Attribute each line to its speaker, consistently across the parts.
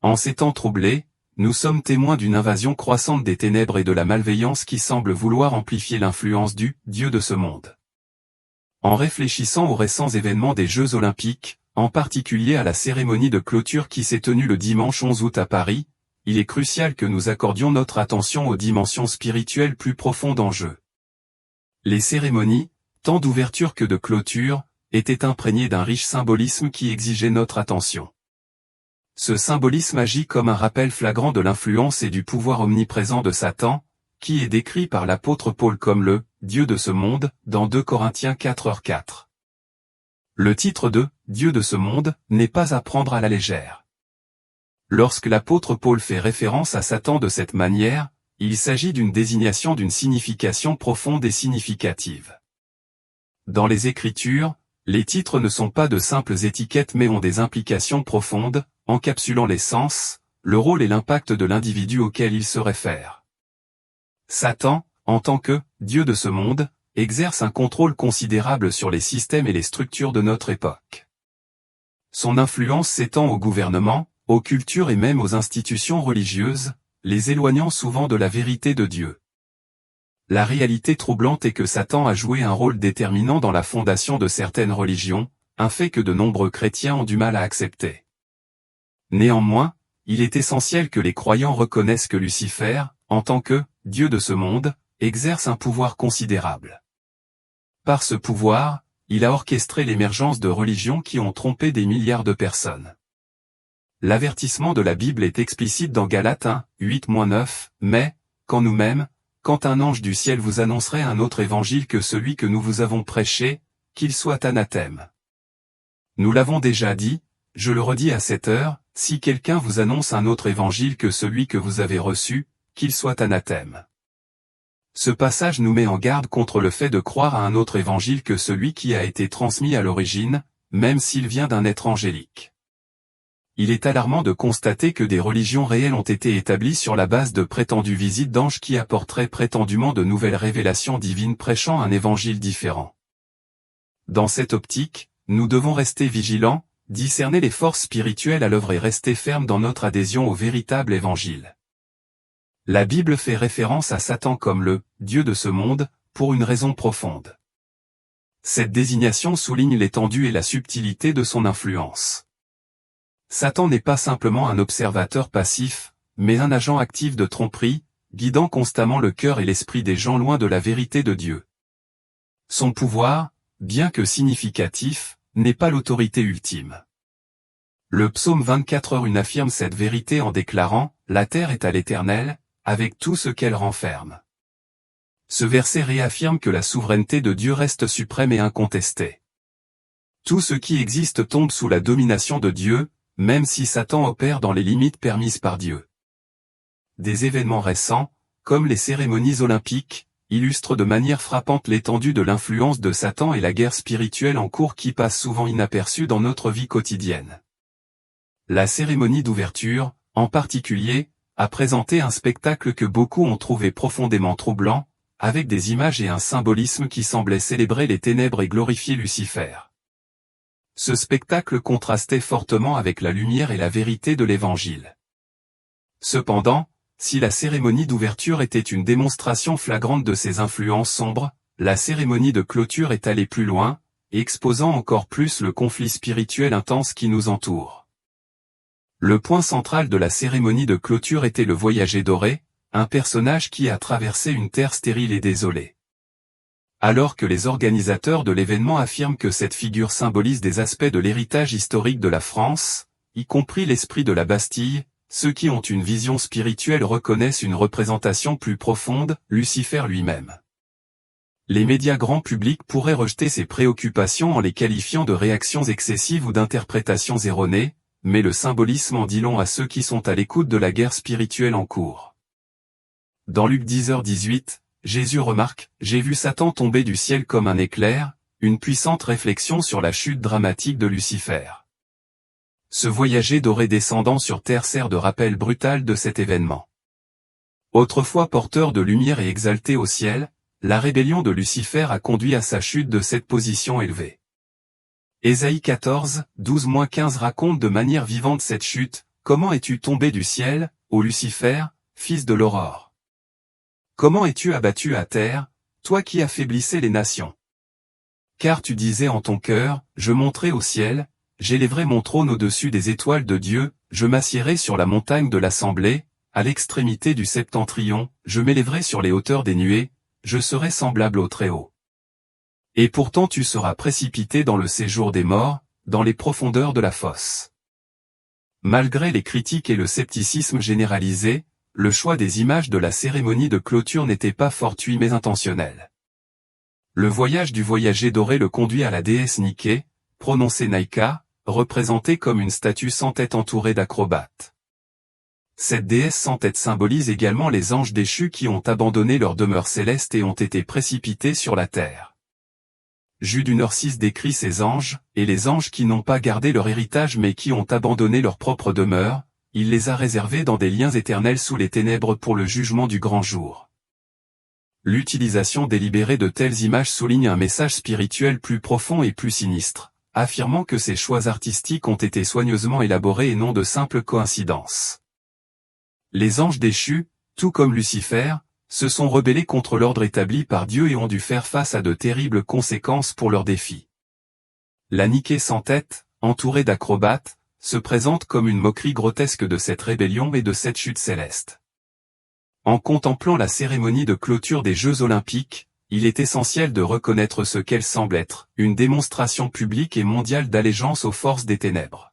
Speaker 1: En ces temps troublés, nous sommes témoins d'une invasion croissante des ténèbres et de la malveillance qui semble vouloir amplifier l'influence du « Dieu de ce monde ». En réfléchissant aux récents événements des Jeux Olympiques, en particulier à la cérémonie de clôture qui s'est tenue le dimanche 11 août à Paris, il est crucial que nous accordions notre attention aux dimensions spirituelles plus profondes en jeu. Les cérémonies, tant d'ouverture que de clôture, étaient imprégnées d'un riche symbolisme qui exigeait notre attention. Ce symbolisme agit comme un rappel flagrant de l'influence et du pouvoir omniprésent de Satan, qui est décrit par l'apôtre Paul comme le « Dieu de ce monde » dans 2 Corinthiens 4:4. Le titre de « Dieu de ce monde » n'est pas à prendre à la légère. Lorsque l'apôtre Paul fait référence à Satan de cette manière, il s'agit d'une désignation d'une signification profonde et significative. Dans les Écritures, les titres ne sont pas de simples étiquettes mais ont des implications profondes, encapsulant les sens, le rôle et l'impact de l'individu auquel il se réfère. Satan, en tant que « Dieu de ce monde », exerce un contrôle considérable sur les systèmes et les structures de notre époque. Son influence s'étend au gouvernement, aux cultures et même aux institutions religieuses, les éloignant souvent de la vérité de Dieu. La réalité troublante est que Satan a joué un rôle déterminant dans la fondation de certaines religions, un fait que de nombreux chrétiens ont du mal à accepter. Néanmoins, il est essentiel que les croyants reconnaissent que Lucifer, en tant que « Dieu de ce monde », exerce un pouvoir considérable. Par ce pouvoir, il a orchestré l'émergence de religions qui ont trompé des milliards de personnes. L'avertissement de la Bible est explicite dans Galates 1, 8-9, mais, quand nous-mêmes, quand un ange du ciel vous annoncerait un autre évangile que celui que nous vous avons prêché, qu'il soit anathème. Nous l'avons déjà dit, je le redis à cette heure, si quelqu'un vous annonce un autre évangile que celui que vous avez reçu, qu'il soit anathème. Ce passage nous met en garde contre le fait de croire à un autre évangile que celui qui a été transmis à l'origine, même s'il vient d'un être angélique. Il est alarmant de constater que des religions réelles ont été établies sur la base de prétendues visites d'anges qui apporteraient prétendument de nouvelles révélations divines prêchant un évangile différent. Dans cette optique, nous devons rester vigilants, discerner les forces spirituelles à l'œuvre et rester fermes dans notre adhésion au véritable évangile. La Bible fait référence à Satan comme le « Dieu de ce monde » pour une raison profonde. Cette désignation souligne l'étendue et la subtilité de son influence. Satan n'est pas simplement un observateur passif, mais un agent actif de tromperie, guidant constamment le cœur et l'esprit des gens loin de la vérité de Dieu. Son pouvoir, bien que significatif, n'est pas l'autorité ultime. Le psaume 24:1 affirme cette vérité en déclarant « La terre est à l'Éternel, avec tout ce qu'elle renferme ». Ce verset réaffirme que la souveraineté de Dieu reste suprême et incontestée. Tout ce qui existe tombe sous la domination de Dieu, même si Satan opère dans les limites permises par Dieu. Des événements récents, comme les cérémonies olympiques, illustrent de manière frappante l'étendue de l'influence de Satan et la guerre spirituelle en cours qui passe souvent inaperçue dans notre vie quotidienne. La cérémonie d'ouverture, en particulier, a présenté un spectacle que beaucoup ont trouvé profondément troublant, avec des images et un symbolisme qui semblaient célébrer les ténèbres et glorifier Lucifer. Ce spectacle contrastait fortement avec la lumière et la vérité de l'Évangile. Cependant, si la cérémonie d'ouverture était une démonstration flagrante de ces influences sombres, la cérémonie de clôture est allée plus loin, exposant encore plus le conflit spirituel intense qui nous entoure. Le point central de la cérémonie de clôture était le voyager doré, un personnage qui a traversé une terre stérile et désolée. Alors que les organisateurs de l'événement affirment que cette figure symbolise des aspects de l'héritage historique de la France, y compris l'esprit de la Bastille, ceux qui ont une vision spirituelle reconnaissent une représentation plus profonde, Lucifer lui-même. Les médias grand public pourraient rejeter ces préoccupations en les qualifiant de réactions excessives ou d'interprétations erronées, mais le symbolisme en dit long à ceux qui sont à l'écoute de la guerre spirituelle en cours. Dans Luc 10h18, Jésus remarque « J'ai vu Satan tomber du ciel comme un éclair », une puissante réflexion sur la chute dramatique de Lucifer. Ce voyager doré descendant sur terre sert de rappel brutal de cet événement. Autrefois porteur de lumière et exalté au ciel, la rébellion de Lucifer a conduit à sa chute de cette position élevée. Ésaïe 14, 12-15 raconte de manière vivante cette chute, comment es-tu tombé du ciel, ô Lucifer, fils de l'aurore? Comment es-tu abattu à terre, toi qui affaiblissais les nations? Car tu disais en ton cœur, je monterai au ciel, j'élèverai mon trône au-dessus des étoiles de Dieu, je m'assiérai sur la montagne de l'assemblée, à l'extrémité du septentrion, je m'élèverai sur les hauteurs des nuées, je serai semblable au Très-Haut. Et pourtant tu seras précipité dans le séjour des morts, dans les profondeurs de la fosse. Malgré les critiques et le scepticisme généralisé, le choix des images de la cérémonie de clôture n'était pas fortuit mais intentionnel. Le voyage du voyager doré le conduit à la déesse Niké, prononcée Naika, représentée comme une statue sans tête entourée d'acrobates. Cette déesse sans tête symbolise également les anges déchus qui ont abandonné leur demeure céleste et ont été précipités sur la terre. Jude 1h6 décrit ces anges, et les anges qui n'ont pas gardé leur héritage mais qui ont abandonné leur propre demeure, il les a réservés dans des liens éternels sous les ténèbres pour le jugement du grand jour. L'utilisation délibérée de telles images souligne un message spirituel plus profond et plus sinistre, affirmant que ces choix artistiques ont été soigneusement élaborés et non de simples coïncidences. Les anges déchus, tout comme Lucifer, se sont rebellés contre l'ordre établi par Dieu et ont dû faire face à de terribles conséquences pour leurs défis. La Niké sans tête, entourée d'acrobates, se présente comme une moquerie grotesque de cette rébellion et de cette chute céleste. En contemplant la cérémonie de clôture des Jeux Olympiques, il est essentiel de reconnaître ce qu'elle semble être, une démonstration publique et mondiale d'allégeance aux forces des ténèbres.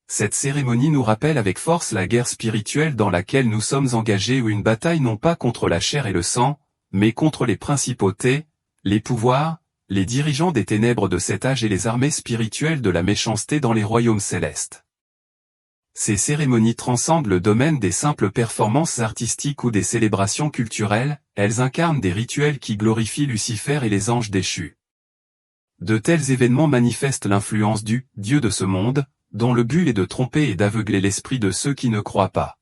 Speaker 1: Cette cérémonie nous rappelle avec force la guerre spirituelle dans laquelle nous sommes engagés ou une bataille non pas contre la chair et le sang, mais contre les principautés, les pouvoirs, les dirigeants des ténèbres de cet âge et les armées spirituelles de la méchanceté dans les royaumes célestes. Ces cérémonies transcendent le domaine des simples performances artistiques ou des célébrations culturelles, elles incarnent des rituels qui glorifient Lucifer et les anges déchus. De tels événements manifestent l'influence du « Dieu de ce monde », dont le but est de tromper et d'aveugler l'esprit de ceux qui ne croient pas.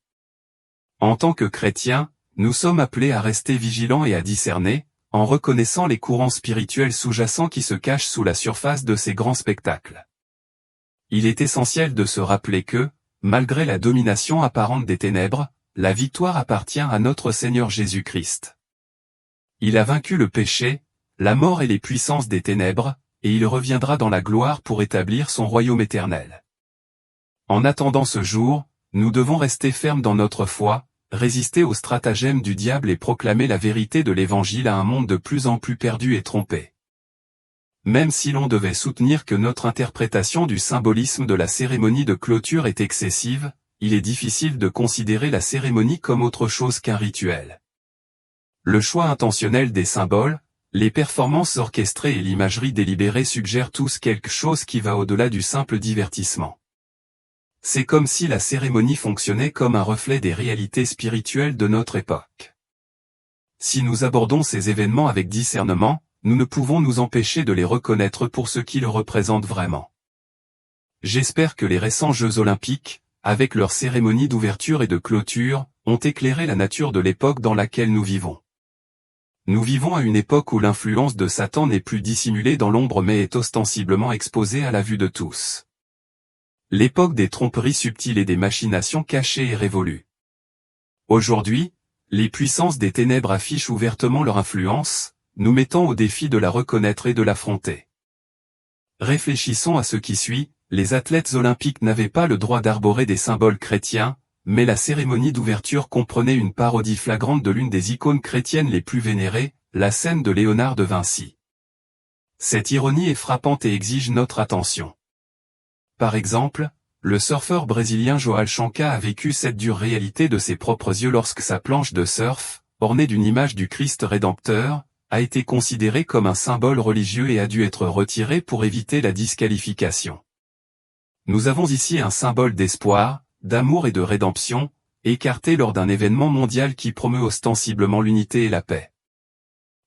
Speaker 1: En tant que chrétiens, nous sommes appelés à rester vigilants et à discerner, en reconnaissant les courants spirituels sous-jacents qui se cachent sous la surface de ces grands spectacles. Il est essentiel de se rappeler que, malgré la domination apparente des ténèbres, la victoire appartient à notre Seigneur Jésus-Christ. Il a vaincu le péché, la mort et les puissances des ténèbres, et il reviendra dans la gloire pour établir son royaume éternel. En attendant ce jour, nous devons rester fermes dans notre foi, résister aux stratagèmes du diable et proclamer la vérité de l'Évangile à un monde de plus en plus perdu et trompé. Même si l'on devait soutenir que notre interprétation du symbolisme de la cérémonie de clôture est excessive, il est difficile de considérer la cérémonie comme autre chose qu'un rituel. Le choix intentionnel des symboles, les performances orchestrées et l'imagerie délibérée suggèrent tous quelque chose qui va au-delà du simple divertissement. C'est comme si la cérémonie fonctionnait comme un reflet des réalités spirituelles de notre époque. Si nous abordons ces événements avec discernement, nous ne pouvons nous empêcher de les reconnaître pour ce qu'ils représentent vraiment. J'espère que les récents Jeux Olympiques, avec leurs cérémonies d'ouverture et de clôture, ont éclairé la nature de l'époque dans laquelle nous vivons. Nous vivons à une époque où l'influence de Satan n'est plus dissimulée dans l'ombre mais est ostensiblement exposée à la vue de tous. L'époque des tromperies subtiles et des machinations cachées est révolue. Aujourd'hui, les puissances des ténèbres affichent ouvertement leur influence, nous mettant au défi de la reconnaître et de l'affronter. Réfléchissons à ce qui suit, les athlètes olympiques n'avaient pas le droit d'arborer des symboles chrétiens, mais la cérémonie d'ouverture comprenait une parodie flagrante de l'une des icônes chrétiennes les plus vénérées, la scène de Léonard de Vinci. Cette ironie est frappante et exige notre attention. Par exemple, le surfeur brésilien João Chanca a vécu cette dure réalité de ses propres yeux lorsque sa planche de surf, ornée d'une image du Christ rédempteur, a été considérée comme un symbole religieux et a dû être retirée pour éviter la disqualification. Nous avons ici un symbole d'espoir, d'amour et de rédemption, écarté lors d'un événement mondial qui promeut ostensiblement l'unité et la paix.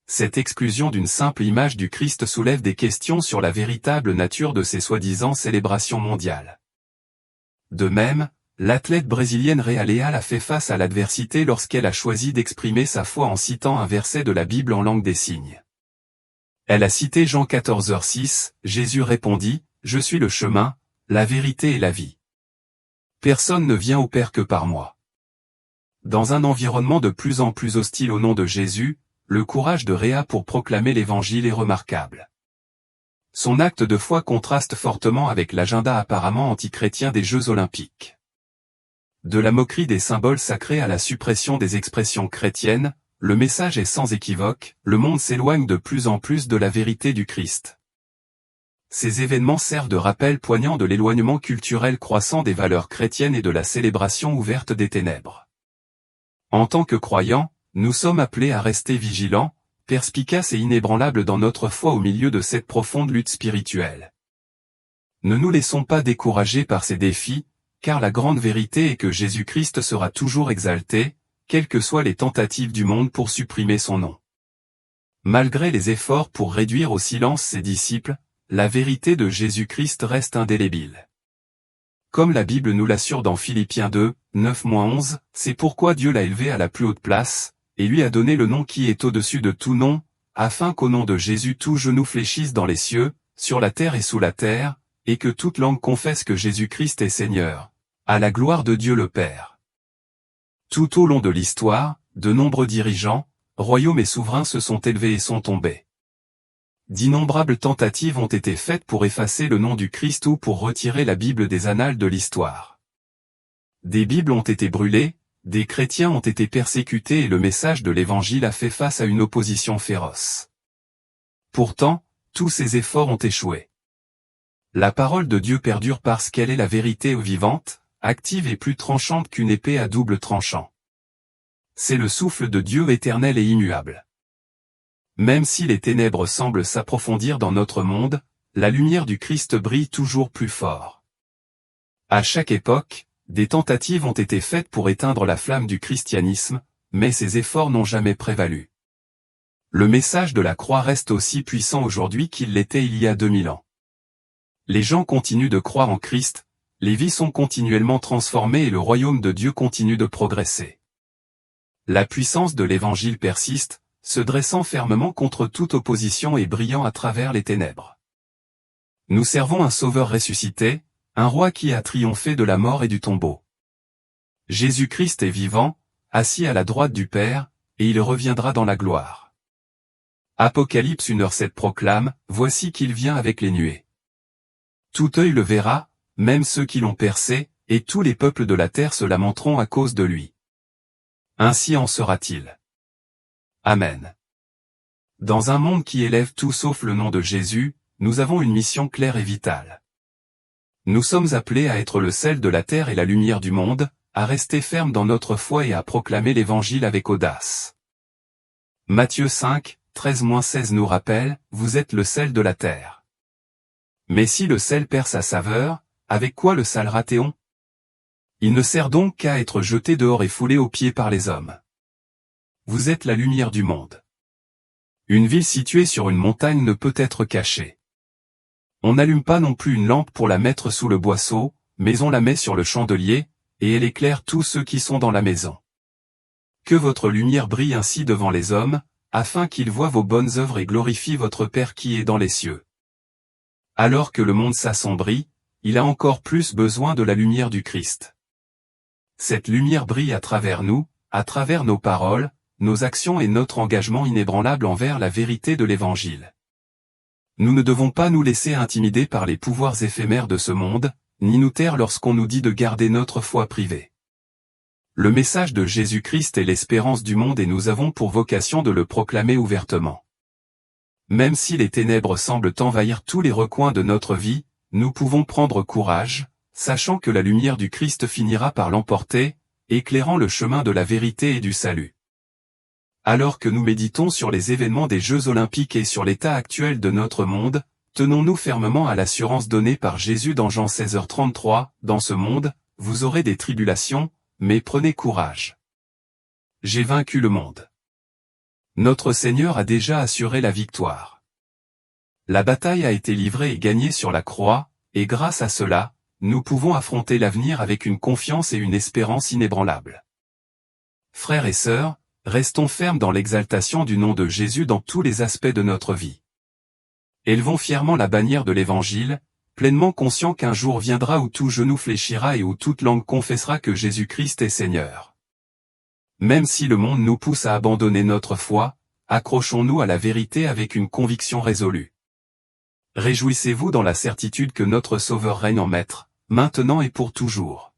Speaker 1: Cette exclusion d'une simple image du Christ soulève des questions sur la véritable nature de ces soi-disant célébrations mondiales. De même, l'athlète brésilienne Réa Leal a fait face à l'adversité lorsqu'elle a choisi d'exprimer sa foi en citant un verset de la Bible en langue des signes. Elle a cité Jean 14h6, Jésus répondit, « Je suis le chemin, la vérité et la vie. Personne ne vient au Père que par moi. Dans un environnement de plus en plus hostile au nom de Jésus, le courage de Réa pour proclamer l'Évangile est remarquable. Son acte de foi contraste fortement avec l'agenda apparemment antichrétien des Jeux olympiques. De la moquerie des symboles sacrés à la suppression des expressions chrétiennes, le message est sans équivoque, le monde s'éloigne de plus en plus de la vérité du Christ. Ces événements servent de rappel poignant de l'éloignement culturel croissant des valeurs chrétiennes et de la célébration ouverte des ténèbres. En tant que croyants, nous sommes appelés à rester vigilants, perspicaces et inébranlables dans notre foi au milieu de cette profonde lutte spirituelle. Ne nous laissons pas décourager par ces défis, car la grande vérité est que Jésus-Christ sera toujours exalté, quelles que soient les tentatives du monde pour supprimer son nom. Malgré les efforts pour réduire au silence ses disciples, la vérité de Jésus-Christ reste indélébile. Comme la Bible nous l'assure dans Philippiens 2, 9-11, c'est pourquoi Dieu l'a élevé à la plus haute place, et lui a donné le nom qui est au-dessus de tout nom, afin qu'au nom de Jésus tout genou fléchisse dans les cieux, sur la terre et sous la terre, et que toute langue confesse que Jésus-Christ est Seigneur, à la gloire de Dieu le Père. Tout au long de l'histoire, de nombreux dirigeants, royaumes et souverains se sont élevés et sont tombés. D'innombrables tentatives ont été faites pour effacer le nom du Christ ou pour retirer la Bible des annales de l'histoire. Des Bibles ont été brûlées, des chrétiens ont été persécutés et le message de l'Évangile a fait face à une opposition féroce. Pourtant, tous ces efforts ont échoué. La parole de Dieu perdure parce qu'elle est la vérité vivante, active et plus tranchante qu'une épée à double tranchant. C'est le souffle de Dieu éternel et immuable. Même si les ténèbres semblent s'approfondir dans notre monde, la lumière du Christ brille toujours plus fort. À chaque époque, des tentatives ont été faites pour éteindre la flamme du christianisme, mais ces efforts n'ont jamais prévalu. Le message de la croix reste aussi puissant aujourd'hui qu'il l'était il y a 2000 ans. Les gens continuent de croire en Christ, les vies sont continuellement transformées et le royaume de Dieu continue de progresser. La puissance de l'Évangile persiste, se dressant fermement contre toute opposition et brillant à travers les ténèbres. Nous servons un Sauveur ressuscité, un roi qui a triomphé de la mort et du tombeau. Jésus-Christ est vivant, assis à la droite du Père, et il reviendra dans la gloire. Apocalypse 1h7 proclame, « Voici qu'il vient avec les nuées. Tout œil le verra, même ceux qui l'ont percé, et tous les peuples de la terre se lamenteront à cause de lui. Ainsi en sera-t-il. Amen. » Dans un monde qui élève tout sauf le nom de Jésus, nous avons une mission claire et vitale. Nous sommes appelés à être le sel de la terre et la lumière du monde, à rester fermes dans notre foi et à proclamer l'Évangile avec audace. Matthieu 5, 13-16 nous rappelle, « Vous êtes le sel de la terre. » Mais si le sel perd sa saveur, avec quoi le salera-t-on? Il ne sert donc qu'à être jeté dehors et foulé aux pieds par les hommes. Vous êtes la lumière du monde. Une ville située sur une montagne ne peut être cachée. On n'allume pas non plus une lampe pour la mettre sous le boisseau, mais on la met sur le chandelier, et elle éclaire tous ceux qui sont dans la maison. Que votre lumière brille ainsi devant les hommes, afin qu'ils voient vos bonnes œuvres et glorifient votre Père qui est dans les cieux. Alors que le monde s'assombrit, il a encore plus besoin de la lumière du Christ. Cette lumière brille à travers nous, à travers nos paroles, nos actions et notre engagement inébranlable envers la vérité de l'Évangile. Nous ne devons pas nous laisser intimider par les pouvoirs éphémères de ce monde, ni nous taire lorsqu'on nous dit de garder notre foi privée. Le message de Jésus-Christ est l'espérance du monde et nous avons pour vocation de le proclamer ouvertement. Même si les ténèbres semblent envahir tous les recoins de notre vie, nous pouvons prendre courage, sachant que la lumière du Christ finira par l'emporter, éclairant le chemin de la vérité et du salut. Alors que nous méditons sur les événements des Jeux olympiques et sur l'état actuel de notre monde, tenons-nous fermement à l'assurance donnée par Jésus dans Jean 16h33, « Dans ce monde, vous aurez des tribulations, mais prenez courage. J'ai vaincu le monde. » Notre Seigneur a déjà assuré la victoire. La bataille a été livrée et gagnée sur la croix, et grâce à cela, nous pouvons affronter l'avenir avec une confiance et une espérance inébranlables. Frères et sœurs, restons fermes dans l'exaltation du nom de Jésus dans tous les aspects de notre vie. Élevons fièrement la bannière de l'Évangile, pleinement conscients qu'un jour viendra où tout genou fléchira et où toute langue confessera que Jésus-Christ est Seigneur. Même si le monde nous pousse à abandonner notre foi, accrochons-nous à la vérité avec une conviction résolue. Réjouissez-vous dans la certitude que notre Sauveur règne en Maître, maintenant et pour toujours.